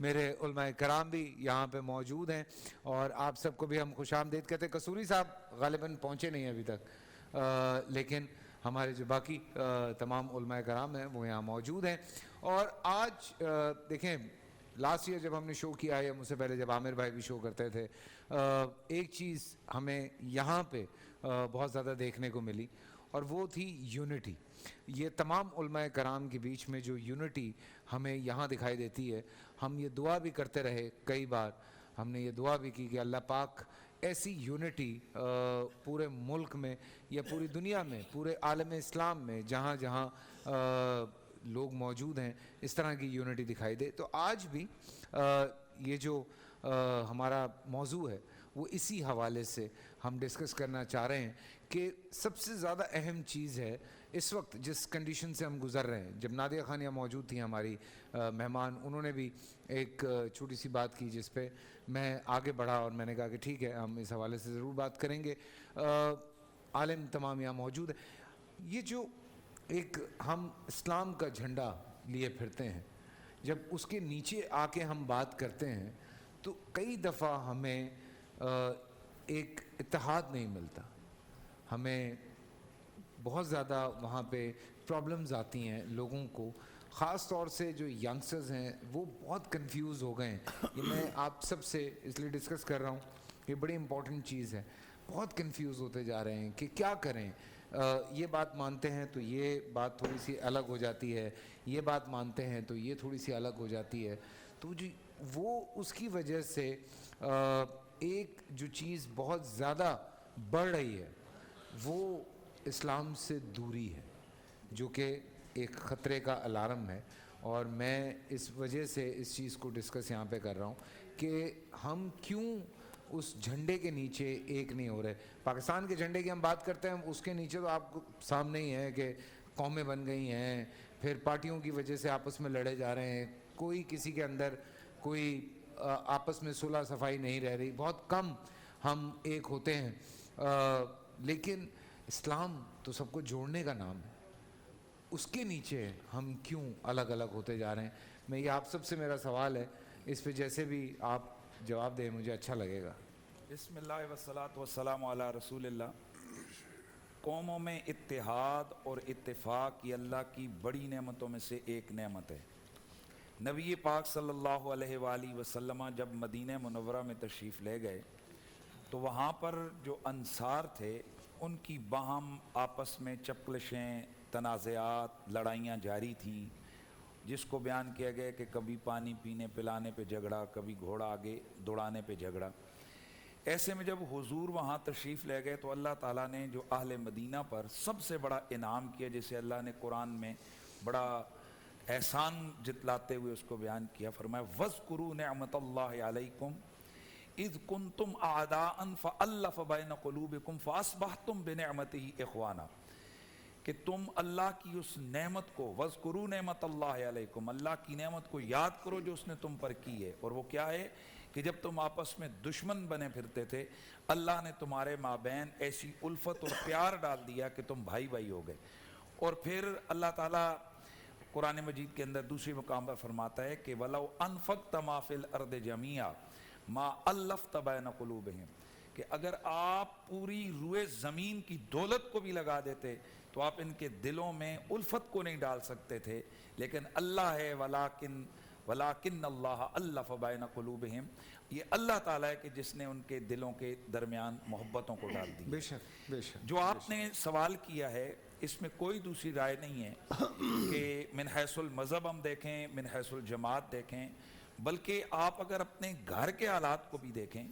میرے علماء کرام بھی یہاں پہ موجود ہیں اور آپ سب کو بھی ہم خوش آمدید کہتے ہیں. قصوری صاحب غالباً پہنچے نہیں ابھی تک, لیکن ہمارے جو باقی تمام علماء کرام ہیں وہ یہاں موجود ہیں. اور آج دیکھیں, لاسٹ ایئر جب ہم نے شو کیا ہے, مجھ سے پہلے جب عامر بھائی بھی شو کرتے تھے, ایک چیز ہمیں یہاں پہ بہت زیادہ دیکھنے کو ملی اور وہ تھی یونٹی. یہ تمام علماء کرام کے بیچ میں جو یونٹی ہمیں یہاں دکھائی دیتی ہے, ہم یہ دعا بھی کرتے رہے کئی بار, ہم نے یہ دعا بھی کی کہ اللہ پاک ایسی یونٹی پورے ملک میں یا پوری دنیا میں, پورے عالم اسلام میں جہاں جہاں لوگ موجود ہیں, اس طرح کی یونٹی دکھائی دے. تو آج بھی یہ جو ہمارا موضوع ہے وہ اسی حوالے سے ہم ڈسکس کرنا چاہ رہے ہیں کہ سب سے زیادہ اہم چیز ہے اس وقت جس کنڈیشن سے ہم گزر رہے ہیں. جب نادیہ خان یہاں موجود تھیں ہماری مہمان, انہوں نے بھی ایک چھوٹی سی بات کی جس پہ میں آگے بڑھا اور میں نے کہا کہ ٹھیک ہے, ہم اس حوالے سے ضرور بات کریں گے. عالم تمام یہاں موجود ہیں. یہ جو ایک ہم اسلام کا جھنڈا لیے پھرتے ہیں, جب اس کے نیچے آ کے ہم بات کرتے ہیں تو کئی دفعہ ہمیں ایک اتحاد نہیں ملتا, ہمیں بہت زیادہ وہاں پہ پرابلمز آتی ہیں لوگوں کو, خاص طور سے جو ینگسٹرز ہیں وہ بہت کنفیوز ہو گئے ہیں. یہ میں آپ سب سے اس لیے ڈسکس کر رہا ہوں, یہ بڑی امپورٹنٹ چیز ہے. بہت کنفیوز ہوتے جا رہے ہیں کہ کیا کریں, یہ بات مانتے ہیں تو یہ بات تھوڑی سی الگ ہو جاتی ہے, یہ بات مانتے ہیں تو یہ تھوڑی سی الگ ہو جاتی ہے. تو جی وہ اس کی وجہ سے ایک جو چیز بہت زیادہ بڑھ رہی ہے وہ اسلام سے دوری ہے, جو کہ ایک خطرے کا الارم ہے. اور میں اس وجہ سے اس چیز کو ڈسکس یہاں پہ کر رہا ہوں کہ ہم کیوں اس جھنڈے کے نیچے ایک نہیں ہو رہے. پاکستان کے جھنڈے کی ہم بات کرتے ہیں, اس کے نیچے تو آپ کو سامنے ہی ہے کہ قومیں بن گئی ہیں, پھر پارٹیوں کی وجہ سے آپس میں لڑے جا رہے ہیں, کوئی کسی کے اندر کوئی آپس میں صلح صفائی نہیں رہ رہی, بہت کم ہم ایک ہوتے ہیں. لیکن اسلام تو سب کو جوڑنے کا نام ہے, اس کے نیچے ہم کیوں الگ الگ ہوتے جا رہے ہیں. میں یہ آپ سب سے میرا سوال ہے, اس پہ جیسے بھی آپ جواب دیں مجھے اچھا لگے گا. بسم اللہ والصلاۃ والسلام علی رسول اللہ. قوموں میں اتحاد اور اتفاق یہ اللہ کی بڑی نعمتوں میں سے ایک نعمت ہے. نبی پاک صلی اللہ علیہ وآلہ وسلم جب مدینہ منورہ میں تشریف لے گئے تو وہاں پر جو انصار تھے ان کی باہم آپس میں چپلشیں, تنازعات, لڑائیاں جاری تھیں, جس کو بیان کیا گیا کہ کبھی پانی پینے پلانے پہ جھگڑا, کبھی گھوڑا آگے دوڑانے پہ جھگڑا. ایسے میں جب حضور وہاں تشریف لے گئے تو اللہ تعالیٰ نے جو اہل مدینہ پر سب سے بڑا انعام کیا, جسے اللہ نے قرآن میں بڑا احسان جتلاتے ہوئے اس کو بیان کیا, فرمایا وَاذْكُرُوا نِعْمَةَ اللَّهِ عَلَيْكُمْ اِذْ كُنْتُمْ أَعْدَاءً فَأَلَّفَ بَيْنَ قُلُوبِكُمْ فَأَصْبَحْتُمْ بِنِعْمَتِهِ إِخْوَانًا, کہ تم اللہ کی اس نعمت کو, وَاذْكُرُوا نِعْمَةَ اللَّهِ عَلَيْكُمْ, اللہ کی نعمت کو یاد کرو جو اس نے تم پر کی ہے. اور وہ کیا ہے کہ جب تم آپس میں دشمن بنے پھرتے تھے اللہ نے تمہارے مابین ایسی الفت اور پیار ڈال دیا کہ تم بھائی بھائی ہو گئے. اور پھر اللہ تعالیٰ قرآن مجید کے اندر دوسری مقام پر فرماتا ہے کہ وَلَوْ أَنفَقْتَ مَا فِي الْأَرْضِ جَمِيعًا مَا أَلَّفْتَ بَيْنَ قُلُوبِهِمْ, کہ اگر آپ پوری روئے زمین کی دولت کو بھی لگا دیتے تو آپ ان کے دلوں میں الفت کو نہیں ڈال سکتے تھے. لیکن اللہ ہے وَلَٰكِنَّ اللَّهَ أَلَّفَ بَيْنَ قُلُوبِهِمْ, یہ اللہ تعالیٰ ہے کہ جس نے ان کے دلوں کے درمیان محبتوں کو ڈال دی. بے شک بے شک. جو آپ نے سوال کیا ہے اس میں کوئی دوسری رائے نہیں ہے کہ من حیث المذہب ہم دیکھیں, من حیث الجماعت دیکھیں, بلکہ آپ اگر اپنے گھر کے حالات کو بھی دیکھیں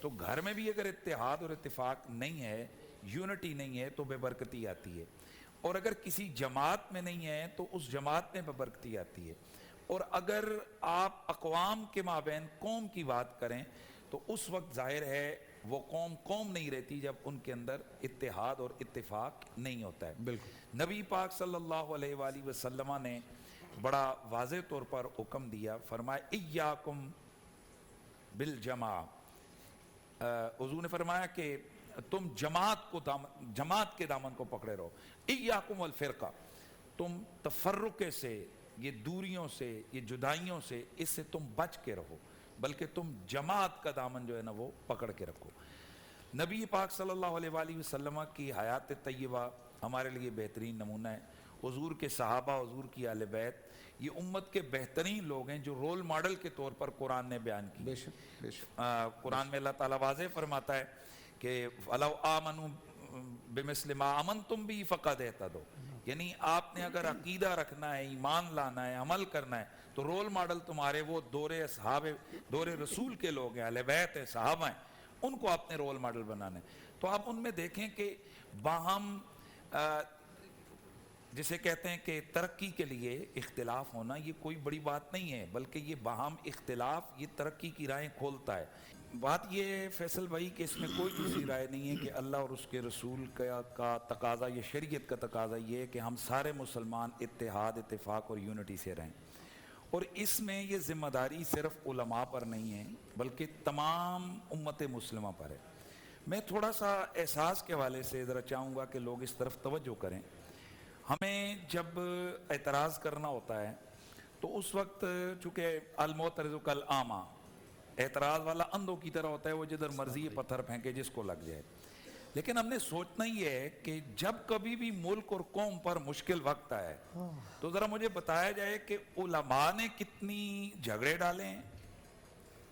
تو گھر میں بھی اگر اتحاد اور اتفاق نہیں ہے, یونٹی نہیں ہے, تو بے برکتی آتی ہے. اور اگر کسی جماعت میں نہیں ہے تو اس جماعت میں بے برکتی آتی ہے. اور اگر آپ اقوام کے مابین قوم کی بات کریں تو اس وقت ظاہر ہے وہ قوم نہیں رہتی جب ان کے اندر اتحاد اور اتفاق نہیں ہوتا ہے. بالکل. نبی پاک صلی اللہ علیہ وآلہ وسلم نے بڑا واضح طور پر حکم دیا, فرمایا ایاکم بالجماع, حضور نے فرمایا کہ تم جماعت کے دامن کو پکڑے رہو. ایاکم والفرقہ, تم تفرقے سے, یہ دوریوں سے، یہ جدائیوں سے، اس سے تم بچ کے رہو، بلکہ تم جماعت کا دامن جو ہے نا وہ پکڑ کے رکھو۔ نبی پاک صلی اللہ علیہ وآلہ وسلم کی حیات طیبہ ہمارے لیے بہترین نمونہ ہے۔ حضور کے صحابہ، حضور کی اہل بیت، یہ امت کے بہترین لوگ ہیں جو رول ماڈل کے طور پر قرآن نے بیان کی۔ بے شک بے شک۔ قرآن میں اللہ تعالیٰ واضح فرماتا ہے کہ فَلَوْ آمَنُوا بِمِثْلِ مَا آمَنْتُمْ بِهِ فَقَدْ اهْتَدَوْا، یعنی آپ نے اگر عقیدہ رکھنا ہے، ایمان لانا ہے، عمل کرنا ہے، تو رول ماڈل تمہارے وہ دور اصحاب، دور رسول کے لوگ ہیں، اہل بیت ہیں، صحابہ ہیں، ان کو آپ نے رول ماڈل بنانا ہے۔ تو آپ ان میں دیکھیں کہ باہم جسے کہتے ہیں کہ ترقی کے لیے اختلاف ہونا یہ کوئی بڑی بات نہیں ہے، بلکہ یہ باہم اختلاف یہ ترقی کی راہیں کھولتا ہے۔ بات یہ ہے فیصل بھائی کہ اس میں کوئی دوسری رائے نہیں ہے کہ اللہ اور اس کے رسول کا تقاضا، یہ شریعت کا تقاضا یہ ہے کہ ہم سارے مسلمان اتحاد، اتفاق اور یونٹی سے رہیں، اور اس میں یہ ذمہ داری صرف علماء پر نہیں ہے بلکہ تمام امت مسلمہ پر ہے۔ میں تھوڑا سا احساس کے حوالے سے ذرا چاہوں گا کہ لوگ اس طرف توجہ کریں۔ ہمیں جب اعتراض کرنا ہوتا ہے تو اس وقت چونکہ المعترض کالأعمى، اعتراض والا اندھوں کی طرح ہوتا ہے، وہ جدھر مرضی پتھر پھینکے جس کو لگ جائے۔ لیکن ہم نے سوچنا یہ ہے کہ جب کبھی بھی ملک اور قوم پر مشکل وقت آئے تو ذرا مجھے بتایا جائے کہ علماء نے کتنی جھگڑے ڈالے ہیں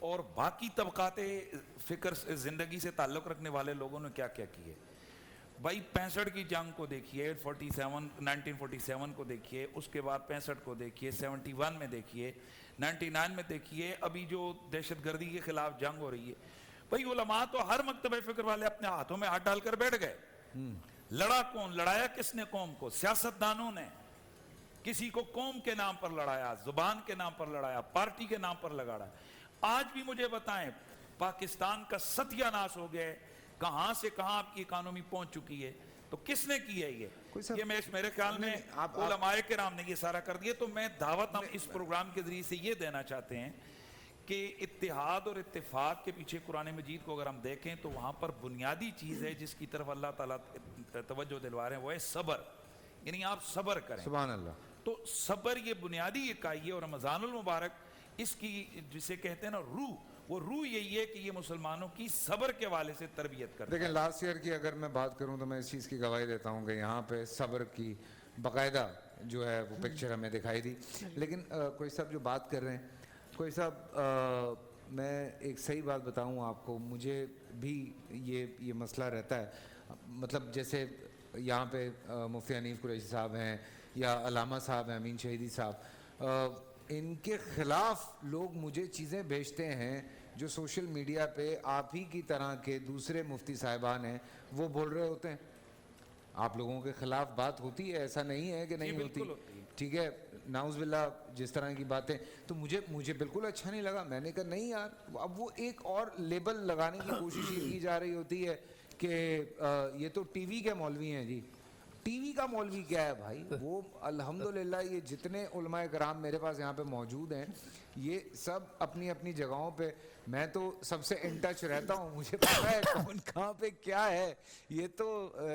اور باقی طبقات فکر زندگی سے تعلق رکھنے والے لوگوں نے کیا کیا کیے۔ بھائی 65 کی جنگ کو دیکھیے، 1947 کو دیکھیے، اس کے بعد 65 کو دیکھیے، 71 میں دیکھیے، 99 میں دیکھیے، ابھی جو دہشت گردی کے خلاف جنگ ہو رہی ہے۔ بھائی علماء تو ہر مکتبہ فکر والے اپنے ہاتھوں میں ہاتھ ڈال کر بیٹھ گئے۔ لڑا کون؟ لڑایا کس نے قوم کو؟ سیاستدانوں نے۔ کسی کو قوم کے نام پر لڑایا، زبان کے نام پر لڑایا، پارٹی کے نام پر لڑایا۔ آج بھی مجھے بتائیں پاکستان کا ستیہ ناش ہو گیا ہے، کہاں سے کہاں آپ کی اکانومی پہنچ چکی ہے، تو کس نے کی ہے یہ میرے خیال میں علماء کرام نے یہ سارا کر دیا۔ تو میں دعوت ہم اس پروگرام کے ذریعے سے یہ دینا چاہتے ہیں کہ اتحاد اور اتفاق کے پیچھے قرآن مجید کو اگر ہم دیکھیں تو وہاں پر بنیادی چیز ہے جس کی طرف اللہ تعالیٰ توجہ دلوا رہے ہیں، وہ ہے صبر، یعنی آپ صبر کریں۔ سبحان اللہ۔ تو صبر یہ بنیادی اکائی ہے، اور رمضان المبارک اس کی جسے کہتے ہیں نا روح، وہ روح یہی ہے کہ یہ مسلمانوں کی صبر کے حوالے سے تربیت کرتا ہے۔ دیکھیں لاسٹ ایئر کی اگر میں بات کروں تو میں اس چیز کی گواہی دیتا ہوں کہ یہاں پہ صبر کی باقاعدہ جو ہے وہ پکچر ہمیں دکھائی دی۔ لیکن کوئی صاحب جو بات کر رہے ہیں، کوئی صاحب میں ایک صحیح بات بتاؤں آپ کو، مجھے بھی یہ مسئلہ رہتا ہے، مطلب جیسے یہاں پہ مفتی حنیف قریشی صاحب ہیں یا علامہ صاحب ہیں، امین شہیدی صاحب، ان کے خلاف لوگ مجھے چیزیں بھیجتے ہیں جو سوشل میڈیا پہ آپ ہی کی طرح کے دوسرے مفتی صاحبان ہیں وہ بول رہے ہوتے ہیں۔ آپ لوگوں کے خلاف بات ہوتی ہے، ایسا نہیں ہے کہ نہیں ہوتی، ٹھیک ہے، نعوذ باللہ جس طرح کی باتیں، تو مجھے بالکل اچھا نہیں لگا۔ میں نے کہا نہیں یار، اب وہ ایک اور لیبل لگانے کی کوشش یہ کی جا رہی ہوتی ہے کہ یہ تو ٹی وی کے مولوی ہیں جی۔ ٹی وی کا مولوی کیا ہے بھائی؟ وہ الحمدللہ یہ جتنے علماء کرام میرے پاس یہاں پہ موجود ہیں یہ سب اپنی اپنی جگہوں پہ، میں تو سب سے ان ٹچ رہتا ہوں، مجھے پتا ہے کون کہاں پہ کیا ہے۔ یہ تو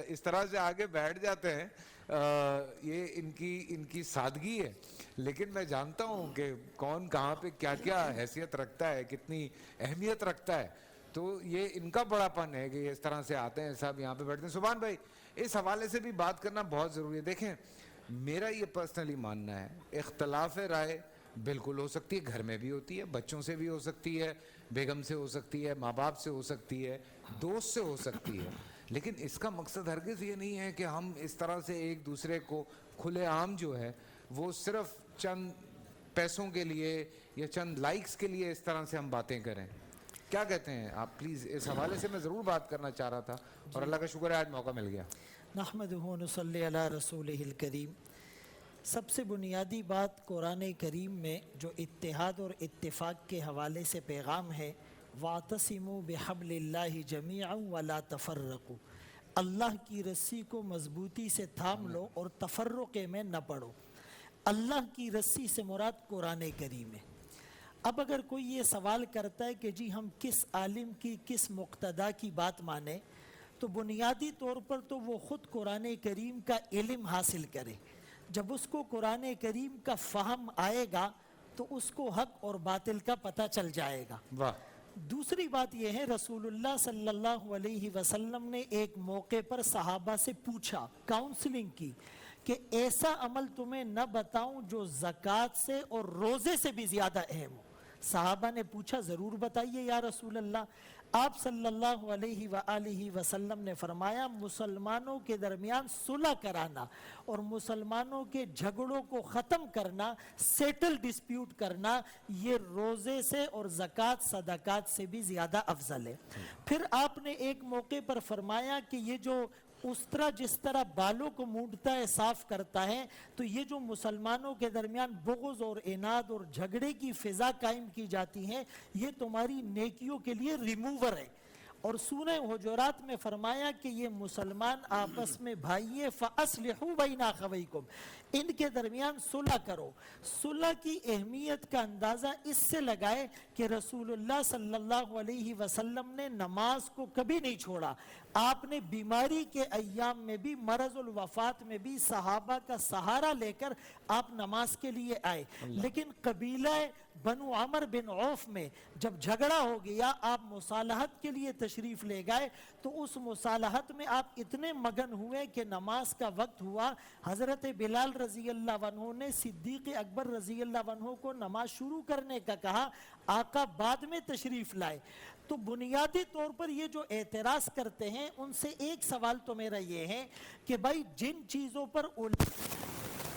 اس طرح سے آگے بیٹھ جاتے ہیں، یہ ان کی سادگی ہے، لیکن میں جانتا ہوں کہ کون کہاں پہ کیا کیا حیثیت رکھتا ہے، کتنی اہمیت رکھتا ہے۔ تو یہ ان کا بڑا پن ہے کہ یہ اس طرح سے آتے ہیں صاحب یہاں پہ بیٹھتے ہیں۔ سبحان بھائی اس حوالے سے بھی بات کرنا بہت ضروری ہے۔ دیکھیں میرا یہ پرسنلی ماننا ہے، اختلاف رائے بالکل ہو سکتی ہے، گھر میں بھی ہوتی ہے، بچوں سے بھی ہو سکتی ہے، بیگم سے ہو سکتی ہے، ماں باپ سے ہو سکتی ہے، دوست سے ہو سکتی ہے، لیکن اس کا مقصد ہرگز یہ نہیں ہے کہ ہم اس طرح سے ایک دوسرے کو کھلے عام جو ہے وہ صرف چند پیسوں کے لیے یا چند لائکس کے لیے اس طرح سے ہم باتیں کریں۔ کیا کہتے ہیں آپ؟ پلیز اس حوالے سے میں ضرور بات کرنا چاہ رہا تھا، اور اللہ کا شکر ہے آج موقع مل گیا۔ نحمدہ و نصلی علی رسولہ الکریم۔ سب سے بنیادی بات قرآن کریم میں جو اتحاد اور اتفاق کے حوالے سے پیغام ہے، وَاعْتَصِمُوا بِحَبْلِ اللَّهِ جَمِيعًا وَلَا تَفَرَّقُوا، اللہ کی رسی کو مضبوطی سے تھام لو اور تفرقے میں نہ پڑو۔ اللہ کی رسی سے مراد قرآن کریم ہے۔ اب اگر کوئی یہ سوال کرتا ہے کہ جی ہم کس عالم کی، کس مقتدا کی بات مانیں، تو بنیادی طور پر تو وہ خود قرآن کریم کا علم حاصل کرے۔ جب اس کو قرآن کریم کا فہم آئے گا تو اس کو حق اور باطل کا پتہ چل جائے گا۔ واہ، دوسری بات یہ ہے، رسول اللہ صلی اللہ علیہ وسلم نے ایک موقع پر صحابہ سے پوچھا، کاؤنسلنگ کی، کہ ایسا عمل تمہیں نہ بتاؤں جو زکوٰۃ سے اور روزے سے بھی زیادہ اہم ہو۔ صحابہ نے پوچھا ضرور بتائیے یا رسول اللہ۔ آپ صلی اللہ علیہ وآلہ وسلم نے فرمایا مسلمانوں کے درمیان صلح کرانا اور مسلمانوں کے جھگڑوں کو ختم کرنا، سیٹل ڈسپیوٹ کرنا، یہ روزے سے اور زکوٰۃ صدقات سے بھی زیادہ افضل ہے۔ پھر آپ نے ایک موقع پر فرمایا کہ یہ جو استرا جس طرح بالوں کو مونڈتا ہے، صاف کرتا ہے، تو یہ جو مسلمانوں کے درمیان بغض اور عناد اور جھگڑے کی فضا قائم کی جاتی ہے، یہ تمہاری نیکیوں کے لیے ریموور ہے۔ اور سورہ حجرات میں فرمایا کہ یہ مسلمان آپس میں بھائی ہیں، فَأَصْلِحُوا بَيْنَ أَخَوَيْكُمْ، ان کے درمیان صلح کرو۔ صلح کی اہمیت کا اندازہ اس سے لگائے کہ رسول اللہ صلی اللہ علیہ وسلم نے نماز کو کبھی نہیں چھوڑا۔ آپ نے بیماری کے ایام میں بھی، مرض الوفات میں بھی صحابہ کا سہارا لے کر آپ نماز کے لیے آئے۔ لیکن قبیلہ بنو عمر بن عوف میں جب جھگڑا ہو گیا، آپ مصالحت کے لیے تشریف لے گئے، تو اس مصالحت میں آپ اتنے مگن ہوئے کہ نماز کا وقت ہوا، حضرت بلال رضی اللہ عنہ نے صدیق اکبر رضی اللہ عنہ کو نماز شروع کرنے کا کہا، آقا بعد میں تشریف لائے۔ تو بنیادی طور پر یہ جو اعتراض کرتے ہیں ان سے ایک سوال تو میرا یہ ہے کہ بھائی جن چیزوں پر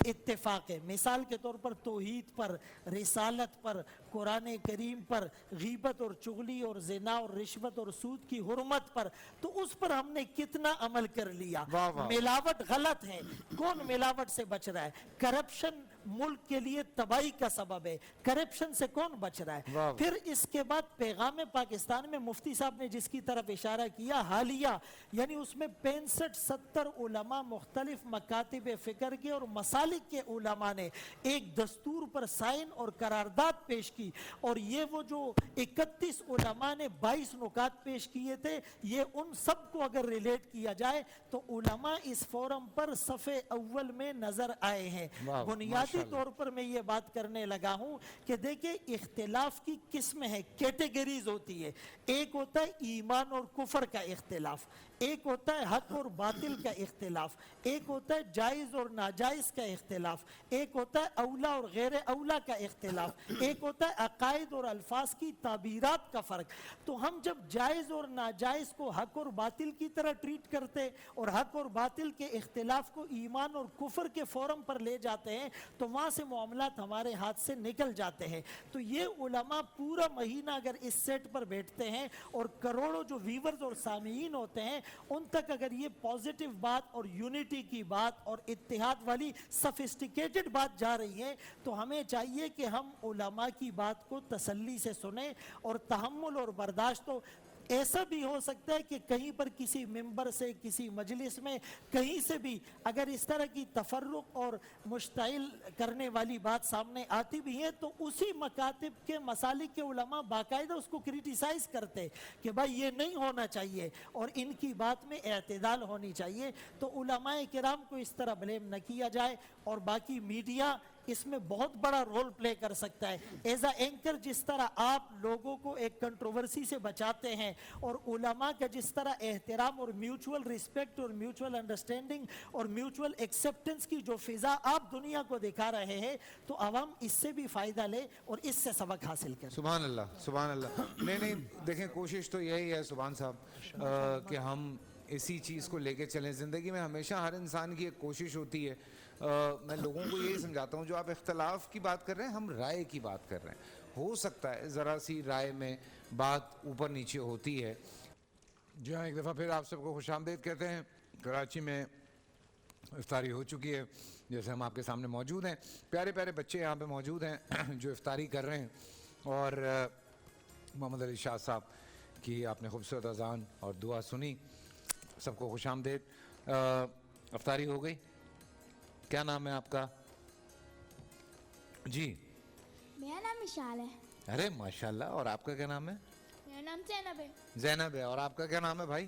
اتفاق ہے، مثال کے طور پر توحید پر، رسالت پر، قرآن کریم پر، غیبت اور چغلی اور زنا اور رشوت اور سود کی حرمت پر، تو اس پر ہم نے کتنا عمل کر لیا؟ واہ واہ۔ ملاوٹ غلط ہے، کون ملاوٹ سے بچ رہا ہے؟ کرپشن ملک کے لیے تباہی کا سبب ہے، کرپشن سے کون بچ رہا ہے؟ واہ۔ پھر اس کے بعد پیغام پاکستان میں مفتی صاحب نے جس کی طرف اشارہ کیا، حالیہ، یعنی اس میں 65-70 علماء مختلف مکاتب فکر کے اور مسالک کے علماء نے ایک دستور پر سائن اور قرارداد پیش کی، اور یہ وہ جو 31 علماء نے 22 نکات پیش کیے تھے، یہ ان سب کو اگر ریلیٹ کیا جائے تو علماء اس فورم پر صفحے اول میں نظر آئے ہیں۔ واہ، بنیادی ماشاءاللہ۔ طور پر میں یہ بات کرنے لگا ہوں کہ دیکھیں اختلاف کی قسمیں ہیں، کیٹیگریز ہوتی ہے۔ ایک ہوتا ہے ایمان اور کفر کا اختلاف، ایک ہوتا ہے حق اور باطل کا اختلاف، ایک ہوتا ہے جائز اور ناجائز کا اختلاف، ایک ہوتا ہے اولا اور غیر اولا کا اختلاف، ایک ہوتا ہے عقائد اور الفاظ کی تعبیرات کا فرق۔ تو ہم جب جائز اور ناجائز کو حق اور باطل کی طرح ٹریٹ کرتے اور حق اور باطل کے اختلاف کو ایمان اور کفر کے فورم پر لے جاتے ہیں تو وہاں سے معاملات ہمارے ہاتھ سے نکل جاتے ہیں۔ تو یہ علماء پورا مہینہ اگر اس سیٹ پر بیٹھتے ہیں اور کروڑوں جو ویورز اور سامعین ہوتے ہیں ان تک اگر یہ پازیٹیو بات اور یونٹی کی بات اور اتحاد والی سفسٹیکیٹڈ بات جا رہی ہے تو ہمیں چاہیے کہ ہم علماء کی بات کو تسلی سے سنیں، اور تحمل اور برداشت تو ایسا بھی ہو سکتا ہے کہ کہیں پر کسی ممبر سے، کسی مجلس میں، کہیں سے بھی اگر اس طرح کی تفرق اور مشتعل کرنے والی بات سامنے آتی بھی ہے تو اسی مکاتب کے مسالک کے علماء باقاعدہ اس کو کریٹیسائز کرتے کہ بھائی یہ نہیں ہونا چاہیے اور ان کی بات میں اعتدال ہونی چاہیے۔ تو علماء کرام کو اس طرح بلیم نہ کیا جائے، اور باقی میڈیا اس میں بہت بڑا رول پلے کر سکتا ہے۔ ایز اے اینکر جس طرح آپ لوگوں کو ایک کنٹروورسی سے بچاتے ہیں اور علماء کا جس طرح احترام اور میوچول ریسپیکٹ اور میوچول انڈرسٹینڈنگ اور میوچول ایکسیپٹنس کی جو فضا آپ دنیا کو دکھا رہے ہیں، تو عوام اس سے بھی فائدہ لے اور اس سے سبق حاصل کرے۔ سبحان اللہ، سبحان اللہ۔ نہیں دیکھیں کوشش تو یہی ہے سبحان صاحب کہ ہم اسی چیز کو لے کے چلیں۔ زندگی میں ہمیشہ ہر انسان کی ایک کوشش ہوتی ہے، میں لوگوں کو یہی سمجھاتا ہوں جو آپ اختلاف کی بات کر رہے ہیں، ہم رائے کی بات کر رہے ہیں۔ ہو سکتا ہے ذرا سی رائے میں بات اوپر نیچے ہوتی ہے۔ جی ہاں، ایک دفعہ پھر آپ سب کو خوش آمدید کہتے ہیں۔ کراچی میں افطاری ہو چکی ہے، جیسے ہم آپ کے سامنے موجود ہیں، پیارے پیارے بچے یہاں پہ موجود ہیں جو افطاری کر رہے ہیں، اور محمد علی شاہ صاحب کی آپ نے خوبصورت اذان اور دعا سنی۔ سب کو خوش آمدید۔ افطاری ہو گئی؟ کیا نام ہے آپ کا؟ جی میرا نام اشال ہے۔ ارے ماشاءاللہ، اور آپ کا کیا نام ہے؟ میرا نام زینب ہے۔ زینب ہے، اور آپ کا کیا نام ہے بھائی؟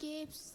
KFC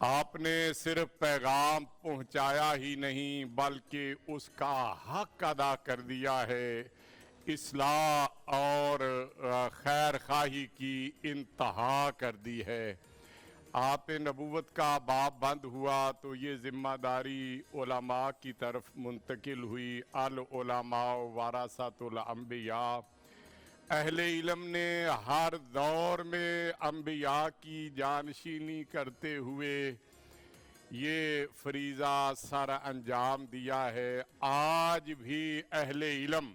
آپ نے صرف پیغام پہنچایا ہی نہیں بلکہ اس کا حق ادا کر دیا ہے، اصلاح اور خیر خواہی کی انتہا کر دی ہے۔ آپ نبوت کا باب بند ہوا تو یہ ذمہ داری علماء کی طرف منتقل ہوئی۔ العلماء ورثۃ الانبیاء، اہل علم نے ہر دور میں انبیاء کی جانشینی کرتے ہوئے یہ فریضہ سر انجام دیا ہے۔ آج بھی اہل علم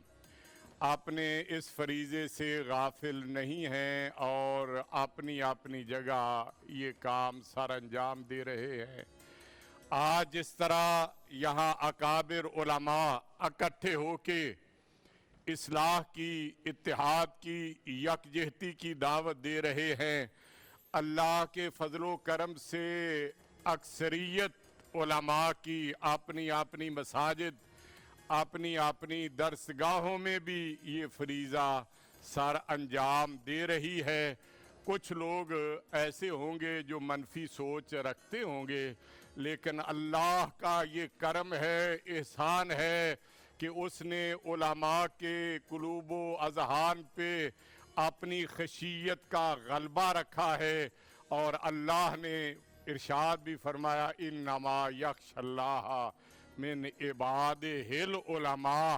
اپنے اس فریضے سے غافل نہیں ہیں اور اپنی اپنی جگہ یہ کام سر انجام دے رہے ہیں۔ آج جس طرح یہاں اکابر علماء اکٹھے ہو کے اصلاح کی، اتحاد کی، یکجہتی کی دعوت دے رہے ہیں، اللہ کے فضل و کرم سے اکثریت علماء کی اپنی اپنی مساجد، اپنی اپنی درسگاہوں میں بھی یہ فریضہ سر انجام دے رہی ہے۔ کچھ لوگ ایسے ہوں گے جو منفی سوچ رکھتے ہوں گے، لیکن اللہ کا یہ کرم ہے، احسان ہے کہ اس نے علماء کے قلوب و اذہان پہ اپنی خشیت کا غلبہ رکھا ہے، اور اللہ نے ارشاد بھی فرمایا انما یخشی اللہ من عبادہ العلماء۔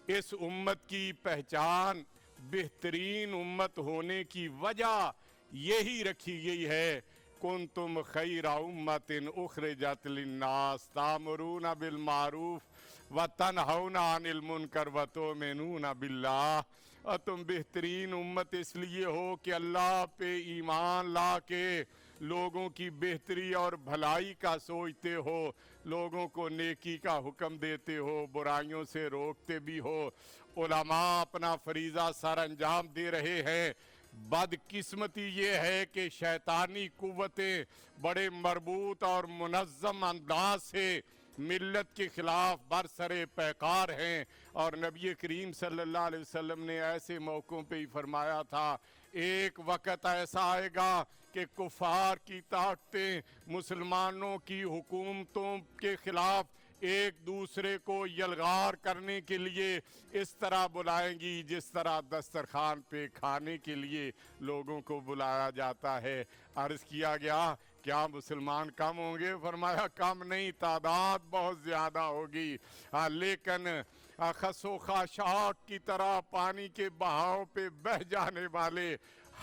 اس امت کی پہچان، بہترین امت ہونے کی وجہ یہی رکھی گئی ہے، کنتم خیر امت اخرجت للناس تامرون بالمعروف وتنہون عن المنکر وتؤمنون باللہ۔ اور تم بہترین امت اس لیے ہو کہ اللہ پہ ایمان لا کے لوگوں کی بہتری اور بھلائی کا سوچتے ہو، لوگوں کو نیکی کا حکم دیتے ہو، برائیوں سے روکتے بھی ہو۔ علماء اپنا فریضہ سر انجام دے رہے ہیں۔ بدقسمتی یہ ہے کہ شیطانی قوتیں بڑے مربوط اور منظم انداز سے ملت کے خلاف برسر پیکار ہیں، اور نبی کریم صلی اللہ علیہ وسلم نے ایسے موقعوں پہ ہی فرمایا تھا، ایک وقت ایسا آئے گا کہ کفار کی طاقتیں مسلمانوں کی حکومتوں کے خلاف ایک دوسرے کو یلغار کرنے کے لیے اس طرح بلائیں گی جس طرح دسترخوان پہ کھانے کے لیے لوگوں کو بلایا جاتا ہے۔ عرض کیا گیا کیا مسلمان کم ہوں گے؟ فرمایا کم نہیں، تعداد بہت زیادہ ہوگی، لیکن خس و خاشاک کی طرح پانی کے بہاؤ پہ بہہ جانے والے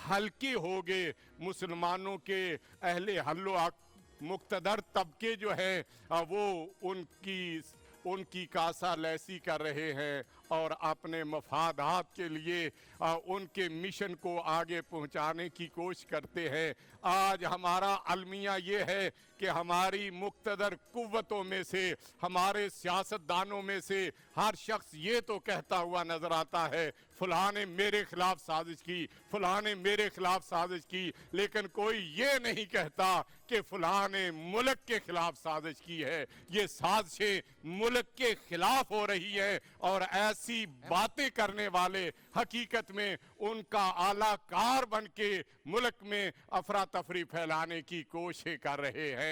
ہلکے ہوگے مسلمانوں کے اہل حل و عقد مقتدر طبقے جو ہیں وہ ان کی کاسہ لیسی کر رہے ہیں اور اپنے مفادات کے لیے ان کے مشن کو آگے پہنچانے کی کوشش کرتے ہیں۔ آج ہمارا المیہ یہ ہے کہ ہماری مقتدر قوتوں میں سے، ہمارے سیاستدانوں میں سے ہر شخص یہ تو کہتا ہوا نظر آتا ہے فلاں نے میرے خلاف سازش کی، فلاں نے میرے خلاف سازش کی، لیکن کوئی یہ نہیں کہتا کہ فلاں نے ملک کے خلاف سازش کی ہے۔ یہ سازشیں ملک کے خلاف ہو رہی ہیں، اور ایسی باتیں کرنے والے حقیقت میں ان کا اعلیٰ کار بن کے ملک میں افراتفری پھیلانے کی کوششیں کر رہے ہیں۔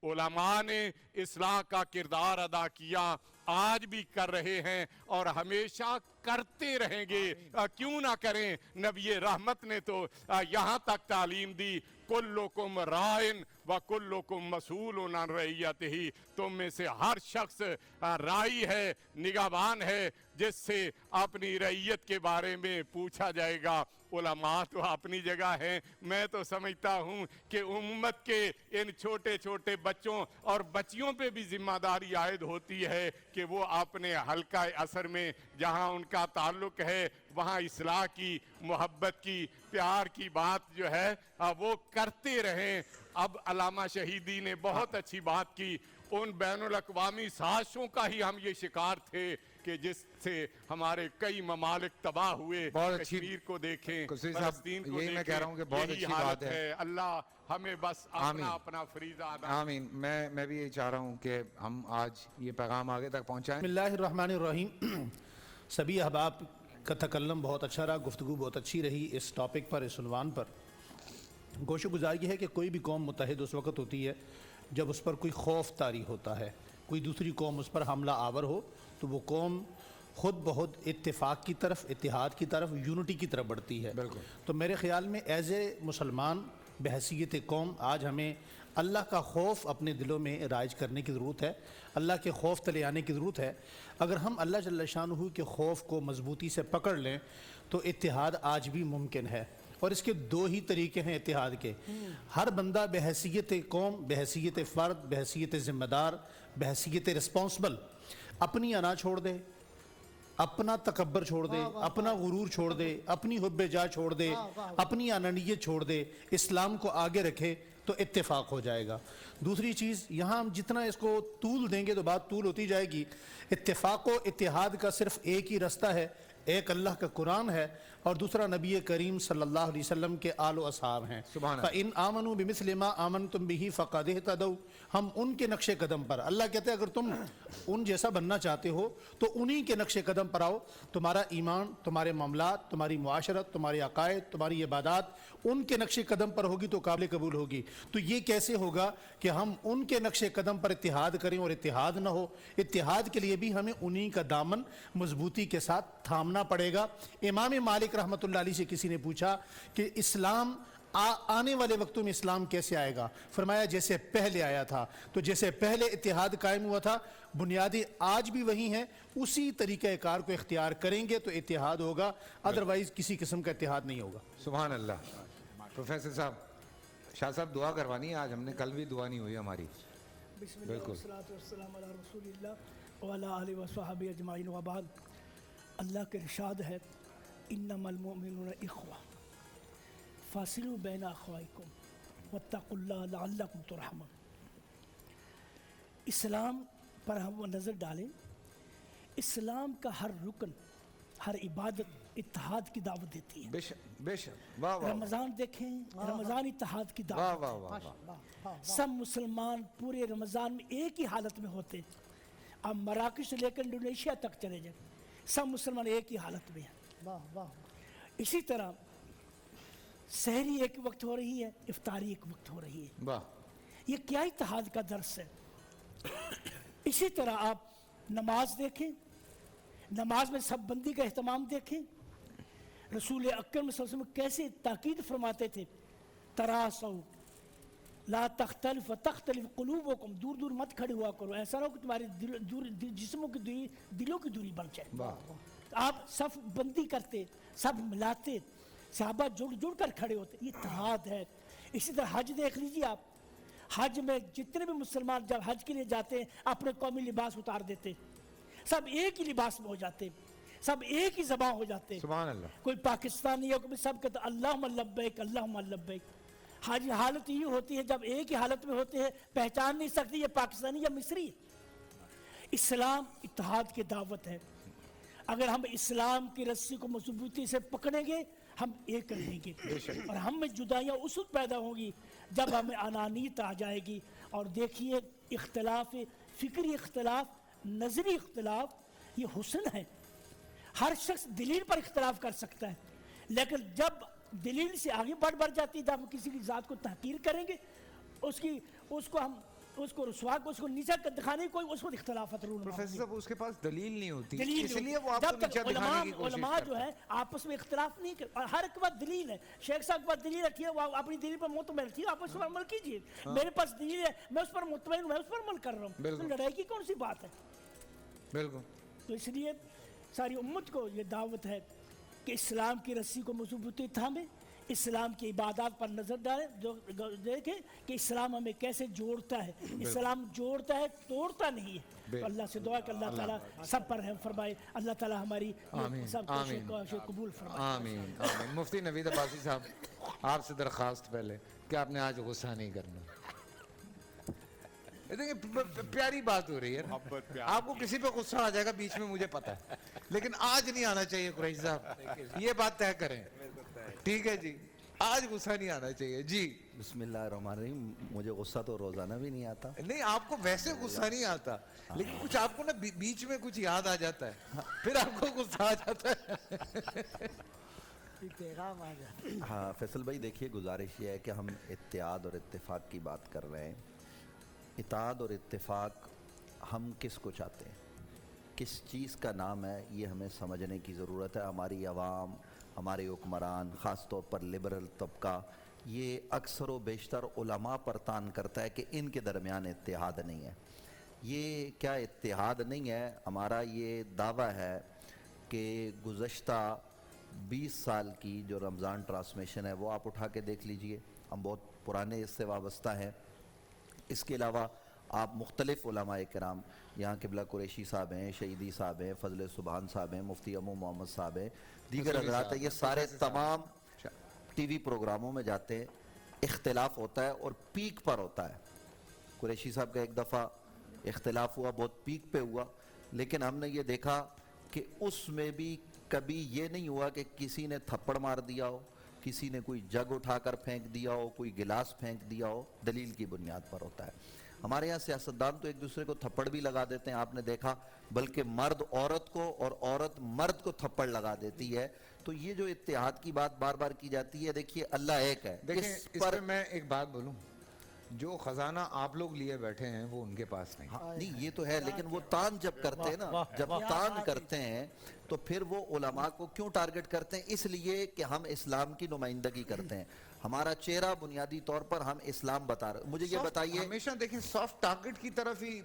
علماء نے اصلاح کا کردار ادا کیا، آج بھی کر رہے ہیں اور ہمیشہ کرتے رہیں گے، کیوں نہ کریں؟ نبی رحمت نے تو یہاں تک تعلیم دی، کلکم رائن وکلکم مسئول عن رعیتہ، تم میں سے ہر شخص رائی ہے، نگہبان ہے، جس سے اپنی رعیت کے بارے میں پوچھا جائے گا۔ علماء تو اپنی جگہ ہیں، میں تو سمجھتا ہوں کہ امت کے ان چھوٹے چھوٹے بچوں اور بچیوں پہ بھی ذمہ داری عائد ہوتی ہے کہ وہ اپنے حلقہ اثر میں جہاں ان کا تعلق ہے وہاں اصلاح کی، محبت کی، پیار کی بات جو ہے وہ کرتے رہیں۔ اب علامہ شہیدی نے بہت اچھی بات کی، ان بین الاقوامی سازشوں کا ہی ہم یہ شکار تھے کہ جس سے ہمارے کئی ممالک تباہ ہوئے۔ بہت اچھی کشمیر کو دیکھیں، کثیر صاحب، فلسطین کو یہی میں دیکھیں، کہہ رہا ہوں کہ بہت یہی اچھی حالت بات ہے۔ اللہ ہمیں بس آمین، اپنا فریضہ ادا۔ آمین۔ میں بھی یہ چاہ رہا ہوں کہ ہم آج یہ پیغام آگے تک پہنچائیں۔ بسم اللہ الرحمن الرحیم۔ سبھی احباب کا تکلم بہت اچھا رہا، گفتگو بہت اچھی رہی اس ٹاپک پر، اس عنوان پر۔ گوش گزار یہ ہے کہ کوئی بھی قوم متحد اس وقت ہوتی ہے جب اس پر کوئی خوف طاری ہوتا ہے، کوئی دوسری قوم اس پر حملہ آور ہو تو وہ قوم خود بہت اتفاق کی طرف، اتحاد کی طرف، یونٹی کی طرف بڑھتی ہے۔ بالکل۔ تو میرے خیال میں ایز اے مسلمان بحیثیت قوم آج ہمیں اللہ کا خوف اپنے دلوں میں رائج کرنے کی ضرورت ہے، اللہ کے خوف تلے آنے کی ضرورت ہے۔ اگر ہم اللہ جل شانہ کے خوف کو مضبوطی سے پکڑ لیں تو اتحاد آج بھی ممکن ہے، اور اس کے دو ہی طریقے ہیں اتحاد کے۔ ہر بندہ بحیثیت قوم، بحیثیت فرد، بحیثیت ذمہ دار، بحیثیت رسپانسبل اپنی انا چھوڑ دے، اپنا تکبر چھوڑ دے، اپنا غرور چھوڑ دے، اپنی حب جا چھوڑ دے، اپنی انانیت چھوڑ دے، اسلام کو آگے رکھے تو اتفاق ہو جائے گا۔ دوسری چیز، یہاں ہم جتنا اس کو طول دیں گے تو بات طول ہوتی جائے گی۔ اتفاق و اتحاد کا صرف ایک ہی رستہ ہے، ایک اللہ کا قرآن ہے اور دوسرا نبی کریم صلی اللہ علیہ وسلم کے آل و اصحاب ہیں۔ فَإِنْ آمَنُوا بِمِثْلِ مَا آمَنْتُمْ بِهِ فَقَدْ اهْتَدَوْا، ہم ان کے نقش قدم پر، اللہ کہتے ہیں اگر تم ان جیسا بننا چاہتے ہو تو انہی کے نقش قدم پر آؤ، تمہارا ایمان، تمہارے معاملات، تمہاری معاشرت، تمہارے عقائد، تمہاری عبادات ان کے نقش قدم پر ہوگی تو قابل قبول ہوگی۔ تو یہ کیسے ہوگا کہ ہم ان کے نقش قدم پر اتحاد کریں اور اتحاد نہ ہو؟ اتحاد کے لیے بھی ہمیں انہی کا دامن مضبوطی کے ساتھ تھامنا پڑے گا۔ امام مالک رحمۃ اللہ علیہ سے کسی نے پوچھا کہ اسلام آنے والے وقتوں میں اسلام کیسے آئے گا؟ فرمایا جیسے پہلے آیا تھا۔ تو جیسے پہلے اتحاد قائم ہوا تھا، بنیادیں آج بھی وہی ہیں، اسی طریقہ کار کو اختیار کریں گے تو اتحاد ہوگا، ادروائز کسی قسم کا اتحاد نہیں ہوگا۔ سبحان اللہ۔ پروفیسر صاحب، شاہ صاحب دعا کروانی ہے، آج ہم نے کل بھی دعا نہیں ہوئی ہماری۔ بسم اللہ والصلاۃ والسلام علی رسول اللہ وعلی آلہ وصحبہ اجمعین وبعد۔ اللہ کے ارشاد ہے انما المؤمنون اخوہ فاصلوا بین اخویکم واتقوا اللہ لعلکم ترحمون۔ اسلام پر ہم وہ نظر ڈالیں، اسلام کا ہر رکن، ہر عبادت اتحاد کی دعوت دیتی ہے۔ بے شک بے شک، واہ واہ رمضان دیکھیں، رمضان اتحاد کی واہ دعوت واہ ہے۔ واہ۔ سب مسلمان پورے رمضان میں ایک ہی حالت میں ہوتے ہیں۔ آپ مراکش سے لے کر انڈونیشیا تک چلے جائیں، سب مسلمان ایک ہی حالت میں ہیں۔ اسی طرح سحری ایک وقت ہو رہی ہے، افطاری ایک وقت ہو رہی ہے۔ واہ، یہ کیا اتحاد کا درس ہے؟ اسی طرح آپ نماز دیکھیں، نماز میں سب بندی کا اہتمام دیکھیں۔ رسول اکرم صلی اللہ علیہ وسلم کیسے تاکید فرماتے تھے، تراسو لا تختلف تختلف قلوبکم، دور دور مت کھڑے ہوا کرو، ایسا نہ ہو کہ تمہارے جسموں کی دوری دلوں کی دوری بڑھ جائے۔ آپ صف بندی کرتے، سب ملاتے، صحابہ جڑ جڑ کر کھڑے ہوتے، یہ اتحاد ہے۔ اسی طرح حج دیکھ لیجیے آپ، حج میں جتنے بھی مسلمان جب حج کے لیے جاتے ہیں اپنے قومی لباس اتار دیتے، سب ایک ہی لباس میں ہو جاتے، سب ایک ہی زبان ہو جاتے۔ سبحان اللہ۔ کوئی پاکستانی ہے، کوئی سب کہتا اللہم لبیک اللہم لبیک۔ حج حالت یہ ہوتی ہے جب ایک ہی حالت میں ہوتے ہیں، پہچان نہیں سکتی یہ پاکستانی یا مصری۔ اسلام اتحاد کی دعوت ہے۔ اگر ہم اسلام کی رسی کو مضبوطی سے پکڑیں گے ہم ایک رہیں گے، اور ہم میں جدائیاں اس وقت پیدا ہوں گی جب ہمیں انانیت آ جائے گی۔ اور دیکھیے اختلاف، فکری اختلاف، نظری اختلاف یہ حسن ہے۔ ہر شخص دلیل پر اختلاف کر سکتا ہے، لیکن جب دلیل سے آگے بڑھ جاتی ہے، جب ہم کسی کی ذات کو تحقیر کریں گے، اس کو رسوا کو، اس کو نیچا دکھانے کی کوئی اس وقت اختلافات رونما ہوگی۔ پروفیسر صاحب اس کے پاس دلیل نہیں ہوتی، دلیل اس لیے وہ آپ کو جب تک نیچا دکھانے کی کوشش علماء جو ہے آپس میں اختلاف نہیں کرتے، ہر ایک بات دلیل ہے۔ شیخ صاحب کے پاس دلیل رکھیے، وہ اپنی دلیل پر مطمئن رکھیے، آپ اس پر عمل کیجیے۔ میرے پاس دلیل ہے، میں اس پر مطمئن ہوں، میں اس پر عمل کر رہا ہوں، تو لڑائی کی کون سی بات ہے؟ بالکل۔ تو اس لیے ساری امت کو یہ دعوت ہے کہ اسلام کی رسی کو مضبوطی تھامیں، اسلام کی عبادات پر نظر ڈالیں، جو دیکھیں کہ اسلام ہمیں کیسے جوڑتا ہے۔ اسلام جوڑتا ہے، توڑتا نہیں ہے۔ تو اللہ سے دعا کہ اللہ تعالیٰ سب پر رحم فرمائے، اللہ تعالیٰ ہماری سب کو قبول فرمائے۔ آمین آمین۔ مفتی نوید عباسی صاحب، آپ سے درخواست پہلے کہ آپ نے آج غصہ نہیں کرنا۔ دیکھیں پیاری بات ہو رہی ہے، آپ کو کسی پہ غصہ آ جائے گا بیچ میں، مجھے پتا ہے، لیکن آج نہیں آنا چاہیے قریشی صاحب، یہ بات طے کریں، ٹھیک ہے جی؟ آج غصہ نہیں آنا چاہیے جی۔ بسم اللہ الرحمن الرحیم۔ مجھے غصہ تو روزانہ بھی نہیں آتا۔ نہیں، آپ کو ویسے غصہ نہیں آتا، لیکن کچھ آپ کو نا بیچ میں کچھ یاد آ جاتا ہے، پھر آپ کو غصہ آ جاتا ہے۔ یہ پیغام آ جائے. ہاں فیصل بھائی دیکھیے گزارش یہ ہے کہ ہم اتحاد اور اتفاق کی بات کر رہے ہیں. اتحاد اور اتفاق ہم کس کو چاہتے ہیں, کس چیز کا نام ہے, یہ ہمیں سمجھنے کی ضرورت ہے. ہماری عوام, ہمارے حکمران, خاص طور پر لبرل طبقہ, یہ اکثر و بیشتر علماء پر تان کرتا ہے کہ ان کے درمیان اتحاد نہیں ہے. یہ کیا اتحاد نہیں ہے؟ ہمارا یہ دعویٰ ہے کہ گزشتہ 20 سال کی جو رمضان ٹرانسمیشن ہے وہ آپ اٹھا کے دیکھ لیجئے, ہم بہت پرانے اس سے وابستہ ہیں. اس کے علاوہ آپ مختلف علماء کرام, یہاں قبلہ قریشی صاحب ہیں, شہیدی صاحب ہیں, فضل سبحان صاحب ہیں, مفتی امو محمد صاحب ہیں, دیگر حضرات ہیں, یہ سارے تمام ٹی وی پروگراموں میں جاتے ہیں. اختلاف ہوتا ہے اور پیک پر ہوتا ہے. قریشی صاحب کا ایک دفعہ اختلاف ہوا, بہت پیک پہ ہوا, لیکن ہم نے یہ دیکھا کہ اس میں بھی کبھی یہ نہیں ہوا کہ کسی نے تھپڑ مار دیا ہو, کسی نے کوئی جگ اٹھا کر پھینک دیا ہو, کوئی گلاس پھینک دیا ہو. دلیل کی بنیاد پر ہوتا ہے. ہمارے یہاں سیاستدان تو ایک دوسرے کو تھپڑ بھی لگا دیتے ہیں, آپ نے دیکھا, بلکہ مرد عورت کو اور عورت مرد کو تھپڑ لگا دیتی ہے. تو یہ جو اتحاد کی بات بار بار کی جاتی ہے, دیکھیے اللہ ایک ہے. دیکھیں اس پہ میں ایک بات بولوں, جو خزانہ آپ لوگ لیے بیٹھے ہیں وہ ان کے پاس نہیں. نہیں یہ تو ہے, لیکن وہ تان جب کرتے ہیں نا, جب تان کرتے ہیں تو پھر وہ علماء کو کیوں ٹارگٹ کرتے ہیں؟ اس لیے کہ ہم اسلام کی نمائندگی کرتے ہیں. ہمارا چہرہ بنیادی طور پر ہم اسلام بتا رہے. مجھے یہ بتائیے, ہمیشہ دیکھیں سافٹ ٹارگٹ کی طرف ہی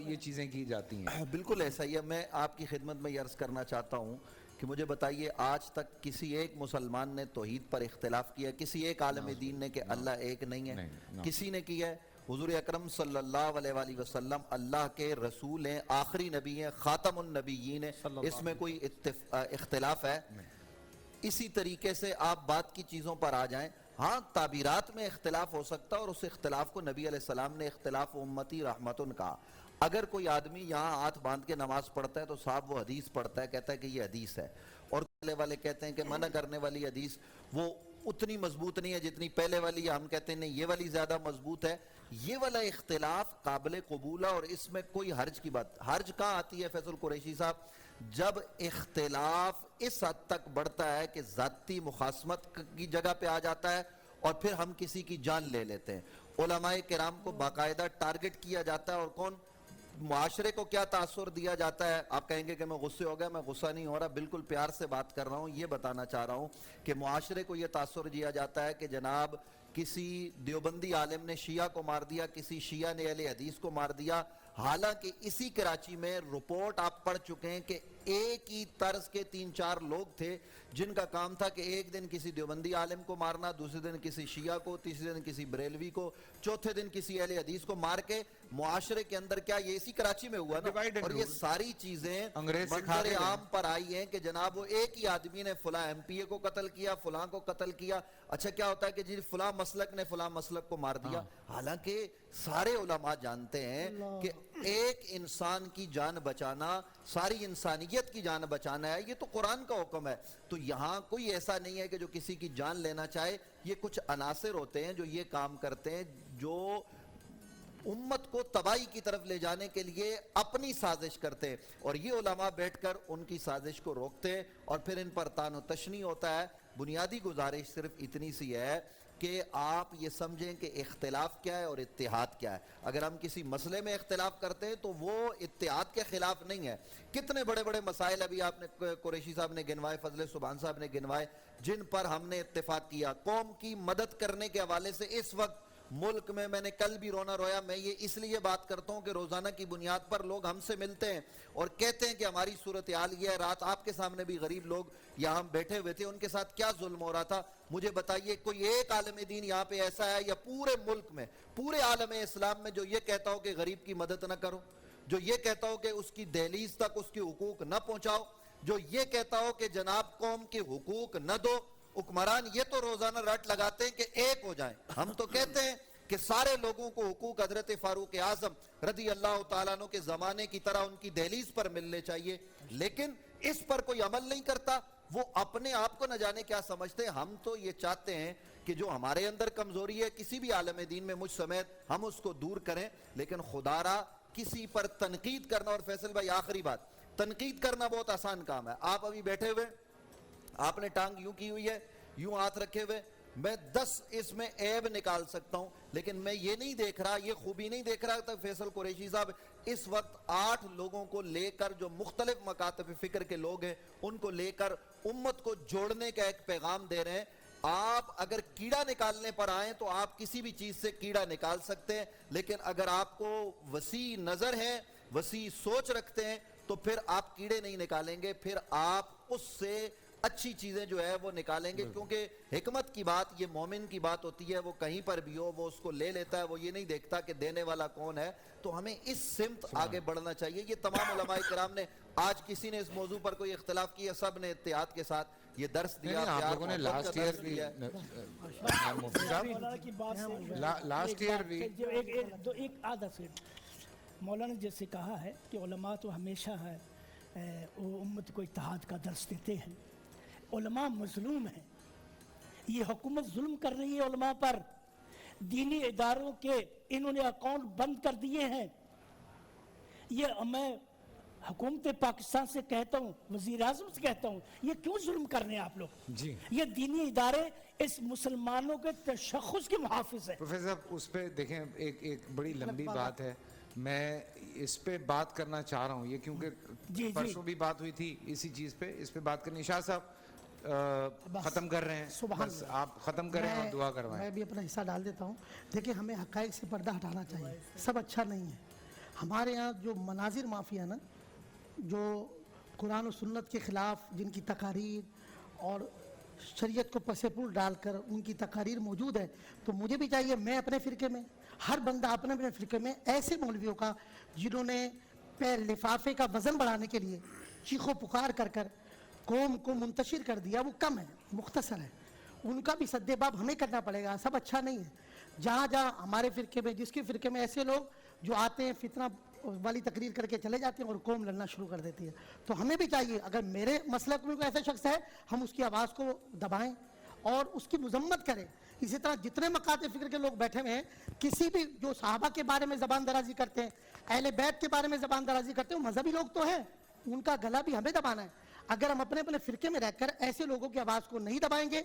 یہ چیزیں کی جاتی ہیں. بالکل ایسا ہی ہے. میں آپ کی خدمت میں یہ عرض کرنا چاہتا ہوں کہ مجھے بتائیے آج تک کسی ایک مسلمان نے توحید پر اختلاف کیا, کسی ایک عالم دین نے کہ اللہ ایک نہیں ہے؟ کسی نے کیا ہے؟ حضور اکرم صلی اللہ علیہ وآلہ وسلم اللہ کے رسول ہیں, آخری نبی ہیں, خاتم النبیین ہیں, اس میں کوئی اختلاف ہے؟ اسی طریقے سے آپ بات کی چیزوں پر آ جائیں. ہاں تعبیرات میں اختلاف ہو سکتا ہے, اور اس اختلاف کو نبی علیہ السلام نے اختلاف امتی رحمتن کہا. اگر کوئی آدمی یہاں ہاتھ باندھ کے نماز پڑھتا ہے تو صاحب وہ حدیث پڑھتا ہے, کہتا ہے کہ یہ حدیث ہے, اور پہلے والے کہتے ہیں کہ منع کرنے والی حدیث وہ اتنی مضبوط نہیں ہے جتنی پہلے والی ہے, ہم کہتے ہیں نہیں یہ والی زیادہ مضبوط ہے. یہ والا اختلاف قابل قبول ہے, اور اس میں کوئی حرج کی بات. حرج کہاں آتی ہے فیصل قریشی صاحب؟ جب اختلاف اس حد تک بڑھتا ہے کہ ذاتی مخاصمت کی جگہ پہ آ جاتا ہے, اور پھر ہم کسی کی جان لے لیتے ہیں. علماء کرام کو باقاعدہ ٹارگٹ کیا جاتا ہے, اور کون معاشرے کو کیا تاثر دیا جاتا ہے؟ آپ کہیں گے کہ میں غصے ہو گیا, میں غصہ نہیں ہو رہا, بالکل پیار سے بات کر رہا ہوں. یہ بتانا چاہ رہا ہوں کہ معاشرے کو یہ تاثر دیا جاتا ہے کہ جناب کسی دیوبندی عالم نے شیعہ کو مار دیا, کسی شیعہ نے اہل حدیث کو مار دیا. حالانکہ اسی کراچی میں رپورٹ آپ پڑھ چکے ہیں کہ ایک ہی طرز کے 3-4 لوگ تھے جن کا کام تھا کہ ایک دن کسی دیوبندی عالم کو مارنا, دوسرے دن کسی شیعہ کو, تیسرے دن کسی بریلوی کو, چوتھے دن کسی اہل حدیث کو مار کے معاشرے کے اندر کیا یہ اسی کراچی میں ہوا نا. اور یہ ساری چیزیں منظر عام پر آئی ہیں کہ جناب وہ ایک ہی آدمی نے فلاں ایم پی اے کو قتل کیا, فلاں کو قتل کیا. اچھا کیا ہوتا ہے کہ جی فلاں مسلک نے فلاں مسلک کو مار دیا. حالانکہ سارے علماء جانتے ہیں کہ ایک انسان کی جان بچانا ساری انسانیت کی جان بچانا ہے, یہ تو قرآن کا حکم ہے. تو یہاں کوئی ایسا نہیں ہے کہ جو کسی کی جان لینا چاہے. یہ کچھ عناصر ہوتے ہیں جو یہ کام کرتے ہیں, جو امت کو تباہی کی طرف لے جانے کے لیے اپنی سازش کرتے ہیں, اور یہ علماء بیٹھ کر ان کی سازش کو روکتے ہیں, اور پھر ان پر تان و تشنی ہوتا ہے. بنیادی گزارش صرف اتنی سی ہے کہ آپ یہ سمجھیں کہ اختلاف کیا ہے اور اتحاد کیا ہے. اگر ہم کسی مسئلے میں اختلاف کرتے ہیں تو وہ اتحاد کے خلاف نہیں ہے. کتنے بڑے بڑے مسائل ابھی آپ نے قریشی صاحب نے گنوائے, فضل سبحان صاحب نے گنوائے, جن پر ہم نے اتفاق کیا. قوم کی مدد کرنے کے حوالے سے اس وقت ملک میں نے کل بھی رونا رویا. میں یہ اس لیے بات کرتا ہوں کہ روزانہ کی بنیاد پر لوگ ہم سے ملتے ہیں اور کہتے ہیں کہ ہماری صورتحال یہ ہے. رات آپ کے سامنے بھی غریب لوگ یہاں بیٹھے ہوئے تھے, ان کے ساتھ کیا ظلم ہو رہا تھا. مجھے بتائیے کوئی ایک عالم دین یہاں پہ ایسا ہے یا پورے ملک میں, پورے عالم اسلام میں, جو یہ کہتا ہو کہ غریب کی مدد نہ کرو, جو یہ کہتا ہو کہ اس کی دہلیز تک اس کے حقوق نہ پہنچاؤ, جو یہ کہتا ہو کہ جناب قوم کے حقوق نہ دو. حکمران یہ تو روزانہ رٹ لگاتے ہیں کہ ایک ہو جائیں. ہم تو کہتے ہیں کہ سارے لوگوں کو حقوق حضرت فاروق اعظم رضی اللہ تعالیٰ عنہ کے زمانے کی طرح ان کی دہلیز پر ملنے چاہیے, لیکن اس پر کوئی عمل نہیں کرتا. وہ اپنے آپ کو نہ جانے کیا سمجھتے ہیں. ہم تو یہ چاہتے ہیں کہ جو ہمارے اندر کمزوری ہے کسی بھی عالم دین میں مجھ سمیت, ہم اس کو دور کریں. لیکن خدا را کسی پر تنقید کرنا, اور فیصل بھائی آخری بات, تنقید کرنا بہت آسان کام ہے. آپ ابھی بیٹھے ہوئے, آپ نے ٹانگ یوں کی ہوئی ہے, یوں ہاتھ رکھے ہوئے, میں 10 اس میں عیب نکال سکتا ہوں, لیکن میں یہ نہیں دیکھ رہا, یہ خوبی نہیں دیکھ رہا. تک فیصل قریشی صاحب اس وقت 8 لوگوں کو لے کر, جو مختلف مکاتب فکر کے لوگ ہیں, ان کو لے کر امت کو جوڑنے کا ایک پیغام دے رہے ہیں. آپ اگر کیڑا نکالنے پر آئیں تو آپ کسی بھی چیز سے کیڑا نکال سکتے ہیں, لیکن اگر آپ کو وسیع نظر ہے, وسیع سوچ رکھتے ہیں, تو پھر آپ کیڑے نہیں نکالیں گے, پھر آپ اس سے اچھی چیزیں جو ہے وہ نکالیں گے. کیونکہ حکمت کی بات, یہ مومن کی بات ہوتی ہے, وہ کہیں پر بھی ہو وہ اس کو لے لیتا ہے, وہ یہ نہیں دیکھتا کہ دینے والا کون ہے. تو ہمیں اس سمت آگے بڑھنا چاہیے. یہ تمام علماء کرام نے, آج کسی نے اس موضوع پر کوئی اختلاف کیا, سب نے اتحاد کے ساتھ یہ درس دیا. آپ لوگوں نے لاسٹ ایئر بھی ایک آدھا سیٹ مولانا جیسے کہا ہے کہ علماء تو ہمیشہ ہے وہ امت کو اتحاد کا درس دیتے ہیں. علماء مظلوم ہیں, یہ حکومت ظلم کر رہی ہے علماء پر. دینی اداروں کے انہوں نے اکاؤنٹ بند کر دیے ہیں. یہ میں حکومت پاکستان سے کہتا ہوں, وزیر اعظم سے کہتا ہوں, یہ کیوں ظلم کر رہے ہیں آپ لوگ؟ جی یہ دینی ادارے اس مسلمانوں کے تشخص کے محافظ ہیں. پروفیسر صاحب اس پہ دیکھیں, ایک بڑی لمبی بات ہے, میں اس پہ بات کرنا چاہ رہا ہوں. یہ کیونکہ پرسوں بھی بات ہوئی تھی اسی چیز پہ, اس پہ بات کرنی. شاہ صاحب ختم کر رہے ہیں, بس آپ ختم کریں اور دعا کروائیں. میں بھی اپنا حصہ ڈال دیتا ہوں. دیکھیں ہمیں حقائق سے پردہ ہٹانا چاہیے. سب اچھا نہیں ہے. ہمارے ہاں جو مناظر مافیا نا, جو قرآن و سنت کے خلاف جن کی تقاریر اور شریعت کو پس پور ڈال کر ان کی تقاریر موجود ہے, تو مجھے بھی چاہیے میں اپنے فرقے میں, ہر بندہ اپنے اپنے فرقے میں ایسے مولویوں کا جنہوں نے پیر لفافے کا وزن بڑھانے کے لیے چیخو پکار کر کر قوم کو منتشر کر دیا, وہ کم ہے, مختصر ہے. ان کا بھی سد باب ہمیں کرنا پڑے گا. سب اچھا نہیں ہے. جہاں جہاں ہمارے فرقے میں, جس کے فرقے میں ایسے لوگ جو آتے ہیں فتنہ والی تقریر کر کے چلے جاتے ہیں اور قوم لڑنا شروع کر دیتی ہے, تو ہمیں بھی چاہیے اگر میرے مسلک میں کوئی ایسا شخص ہے, ہم اس کی آواز کو دبائیں اور اس کی مذمت کریں. اسی طرح جتنے مکاتب فکر کے لوگ بیٹھے ہوئے ہیں, کسی بھی جو صحابہ کے بارے میں زبان درازی کرتے ہیں, اہل بیت کے بارے میں زبان درازی کرتے ہیں, مذہبی لوگ تو ہیں, ان کا گلا بھی ہمیں دبانا ہے. اگر ہم اپنے اپنے فرقے میں رہ کر ایسے لوگوں کی آواز کو نہیں دبائیں گے,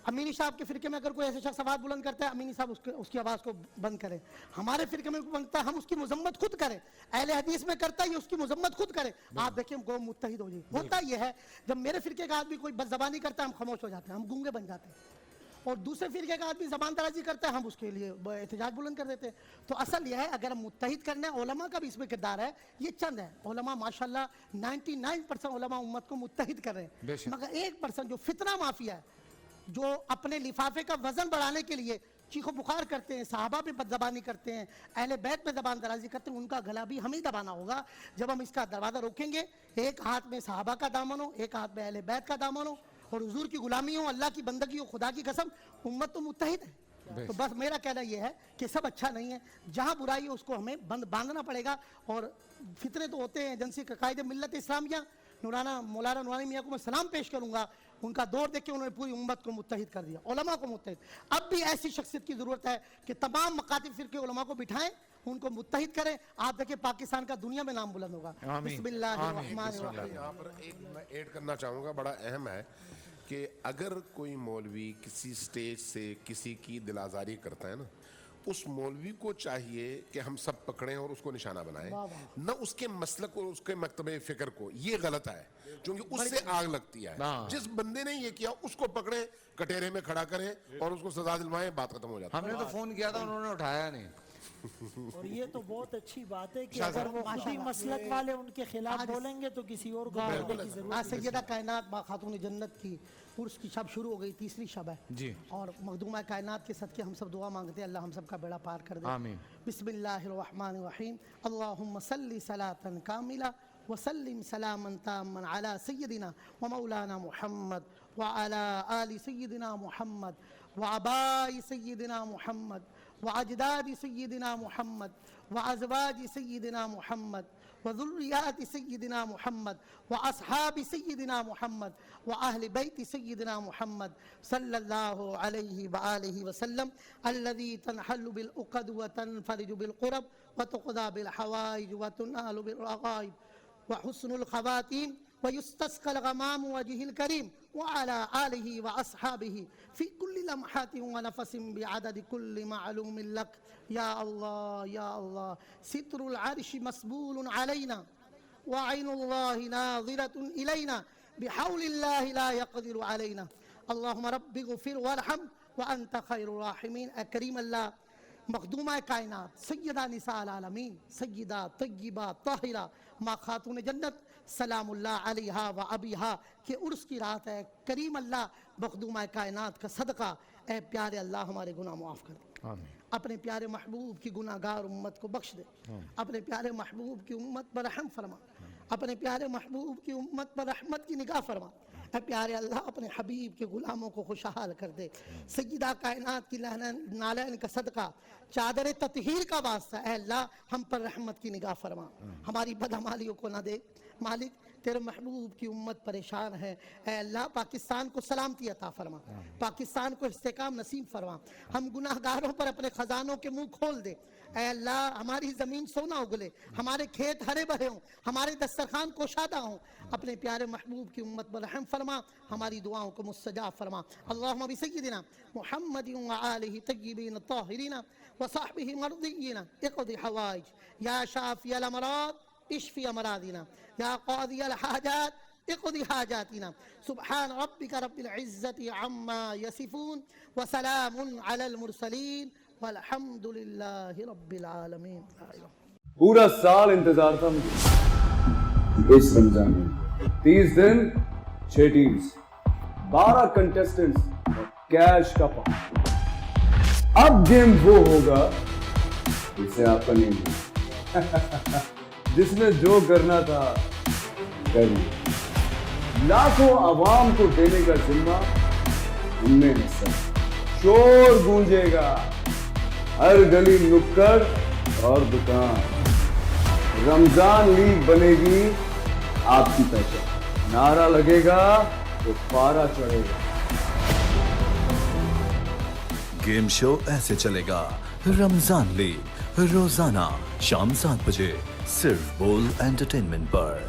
امینی صاحب کے فرقے میں اگر کوئی ایسے شخص آواز بلند کرتا ہے, امینی صاحب اس کی آواز کو بند کریں. ہمارے فرقے میں بنتا ہے, ہم اس کی مذمت خود کریں. اہل حدیث میں کرتا ہے, یہ اس کی مذمت خود کرے. آپ دیکھیں قوم متحد ہو جائے. ہوتا یہ ہے جب میرے فرقے کا آدمی کوئی بد زبانی کرتا ہے, ہم خاموش ہو جاتے ہیں, ہم گونگے بن جاتے ہیں. اور دوسرے فرقے کا آدمی زبان درازی کرتا ہے, ہم اس کے لیے احتجاج بلند کر دیتے ہیں. تو اصل یہ ہے اگر ہم متحد کرنا ہے, علماء کا بھی اس میں کردار ہے. یہ چند ہے علماء, ماشاءاللہ 99% علماء امت کو متحد کر رہے ہیں, مگر 1% جو فتنہ مافیا ہے, جو اپنے لفافے کا وزن بڑھانے کے لیے چیخو بخار کرتے ہیں, صحابہ پہ بد زبانی کرتے ہیں, اہل بیت میں زبان درازی کرتے ہیں, ان کا گلا بھی ہمیں دبانا ہوگا. جب ہم اس کا دروازہ روکیں گے, ایک ہاتھ میں صحابہ کا دامن ہو, ایک ہاتھ میں اہل بیت کا دامن ہو, اور حضور کی غلامی ہو, اللہ کی بندگی ہو, خدا کی قسم امت تو متحد ہے. تو بس میرا کہنا یہ ہے کہ سب اچھا نہیں ہے. جہاں برائی ہے اس کو ہمیں باندھنا پڑے گا. اور فتنے تو ہوتے ہیں. جنسی قائد ملت اسلامیہ مولانا نورانی میاں کو میں سلام پیش کروں گا. ان کا دور دیکھ کے انہوں نے پوری امت کو متحد کر دیا, علماء کو متحد. اب بھی ایسی شخصیت کی ضرورت ہے کہ تمام مکاتب فرقے علماء کو بٹھائیں, ان کو متحد کریں. آپ دیکھیں پاکستان کا دنیا میں نام بلند ہوگا. بسم اللہ الرحمن الرحیم. یہاں پر ایک میں ایڈ کرنا چاہوں گا, بڑا اہم ہے کہ اگر کوئی مولوی کسی سٹیج سے کسی کی دل آزاری کرتا ہے نا, اس مولوی کو چاہیے کہ ہم سب پکڑیں اور اس کو نشانہ بنائیں, نہ اس کے مسلک اور اس کے مکتب فکر کو. یہ غلط ہے کیونکہ اس سے آگ لگتی ہے. جس بندے نے یہ کیا اس کو پکڑیں, کٹہرے میں کھڑا کریں اور اس کو سزا دلوائیں, بات ختم ہو جاتی ہے. ہم نے تو فون کیا تھا, انہوں نے اٹھایا نہیں. اور یہ تو بہت اچھی بات ہے کہ اگر وہ خود ہی مسلک والے ان کے خلاف بولیں گے تو کسی اور کو بولنے کی ضرورت نہیں. سیدہ کائنات خاتون جنت کی عرس کی شب شروع ہو گئی, 3ری شب ہے جی, اور مخدومہ کائنات کے صدقے ہم سب دعا مانگتے ہیں اللہ ہم سب کا بیڑا پار کر دے. آمین. بسم اللہ الرحمن الرحیم. اللہم صلی صلاة کاملہ وسلم سلاما تاما علی سیدنا ومولانا محمد وعلى آل سيدنا محمد وآباء سيدنا محمد وأجداد سيدنا محمد وأزواج سيدنا محمد وذريات سيدنا محمد وأصحاب سيدنا محمد وأهل بيت سيدنا محمد صلى الله عليه وآله وسلم الذي تنحل بالعقد وتنفرج بالقرب وتقضى بالحوائج وتنال بالرغائب وحسن الخواتيم ويستسقى الغمام وجهه الكريم وعلى آله وأصحابه في كل لمحات ونفس بعدد كل معلوم لك يا الله يا الله. ستر العرش مسبول علينا وعين الله ناظرة إلينا بحول الله لا يقدر علينا. اللهم رب اغفر وارحم وأنت خير الراحمين. اے کریم اللہ، مخدومہ کائنات سیدہ نساء العالمین سیدہ طیبہ طاہرہ ماں خاتون جنت سلام اللہ علیہا و ابیہا کہ عرس کی رات ہے. کریم اللہ، مخدومہ کائنات کا صدقہ اے پیارے اللہ ہمارے گناہ معاف کر دے. اپنے پیارے محبوب کی گناہ گار امت کو بخش دے. اپنے پیارے محبوب کی امت پر رحم فرما. اپنے پیارے محبوب کی امت پر رحمت کی نگاہ فرما. اے پیارے اللہ، اپنے حبیب کے غلاموں کو خوشحال کر دے. سیدہ کائنات کی نالین کا صدقہ چادر تطہیر کا واسطہ اے اللہ ہم پر رحمت کی نگاہ فرما. ہماری بدعمالیوں کو نہ دے. مالک تیرے محبوب کی امت پریشان ہے، اے اللہ پاکستان کو سلامتی عطا فرما، پاکستان کو استحکام نصیب فرما. ہم گناہ گاروں پر اپنے خزانوں کے منہ کھول دے. اے اللہ ہماری زمین سونا اگلے، ہمارے کھیت ہرے بھرے ہوں، ہمارے دسترخوان کوشادہ ہوں. اپنے پیارے محبوب کی امت پر رحم فرما، ہماری دعاؤں کو مستجاب فرما. اللہم بسیدنا محمد وآلہ طیبین الطاہرین وصحبہ مرضیین اقضی حوائج یا شافی الامراض اشفی امراضنا یا قاضی الحاجات اقضی حاجاتنا. سبحان ربک رب العزت عما یصفون وسلام علی المرسلین والحمد للہ رب العالمین. پورا سال انتظار تھا مجھے اس رمضان میں. 30 دن 6 ٹیمز 12 کنٹیسٹنٹس اور کیش کا پاؤں. اب گیم وہ ہوگا جسے آپ کا نہیں ہے جس نے جو کرنا تھا کر لیا. لاکھوں عوام کو دینے کا ذمہ ہم نے حصہ. شور گونجے گا ہر گلی نکڑ اور دکان. رمضان لیگ بنے گی آپ کی پہچان. نعرہ لگے گا تو پارا چڑھے گا. گیم شو ایسے چلے گا. رمضان لیگ روزانہ شام 7 بجے صرف بول انٹرٹینمنٹ پر.